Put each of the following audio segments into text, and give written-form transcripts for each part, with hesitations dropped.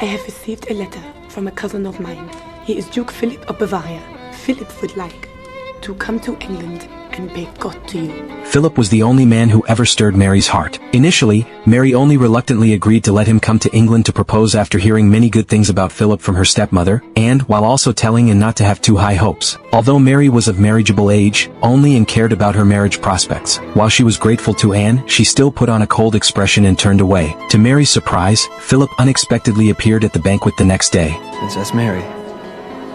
I have received a letter from a cousin of mine. He is Duke Philip of Bavaria. Philip would like to come to England and beg God to you. Philip was the only man who ever stirred Mary's heart. Initially, Mary only reluctantly agreed to let him come to England to propose after hearing many good things about Philip from her stepmother, and while also telling him not to have too high hopes. Although Mary was of marriageable age, only and cared about her marriage prospects. While she was grateful to Anne, she still put on a cold expression and turned away. To Mary's surprise, Philip unexpectedly appeared at the banquet the next day. Princess Mary,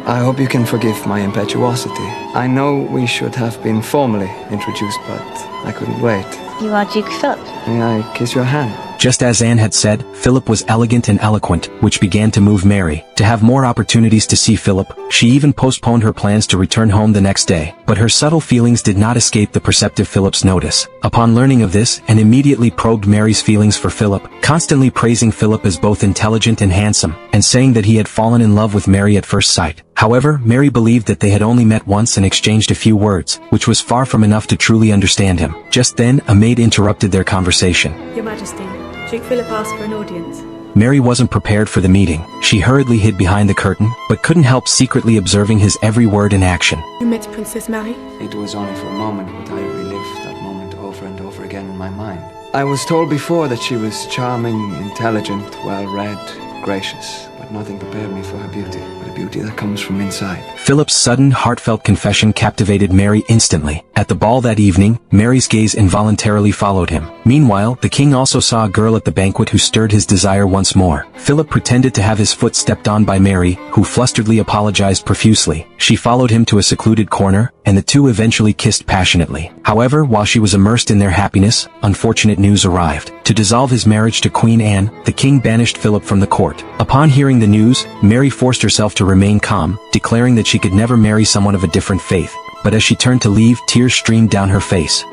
I hope you can forgive my impetuosity. I know we should have been formally introduced, but I couldn't wait. You are Duke Philip. May I kiss your hand? Just as Anne had said, Philip was elegant and eloquent, which began to move Mary. To have more opportunities to see Philip, she even postponed her plans to return home the next day. But her subtle feelings did not escape the perceptive Philip's notice. Upon learning of this, Anne immediately probed Mary's feelings for Philip, constantly praising Philip as both intelligent and handsome, and saying that he had fallen in love with Mary at first sight. However, Mary believed that they had only met once and exchanged a few words, which was far from enough to truly understand him. Just then, a maid interrupted their conversation. Your Majesty, Duke Philip asked for an audience. Mary wasn't prepared for the meeting. She hurriedly hid behind the curtain, but couldn't help secretly observing his every word and action. You met Princess Mary? It was only for a moment, but I relived that moment over and over again in my mind. I was told before that she was charming, intelligent, well-read, gracious, but nothing prepared me for her beauty, but a beauty that comes from inside. Philip's sudden, heartfelt confession captivated Mary instantly. At the ball that evening, Mary's gaze involuntarily followed him. Meanwhile, the king also saw a girl at the banquet who stirred his desire once more. Philip pretended to have his foot stepped on by Mary, who flusteredly apologized profusely. She followed him to a secluded corner, and the two eventually kissed passionately. However, while she was immersed in their happiness, unfortunate news arrived. To dissolve his marriage to Queen Anne, the king banished Philip from the court. Upon hearing the news, Mary forced herself to remain calm, declaring that she could never marry someone of a different faith. But as she turned to leave, tears streamed down her face.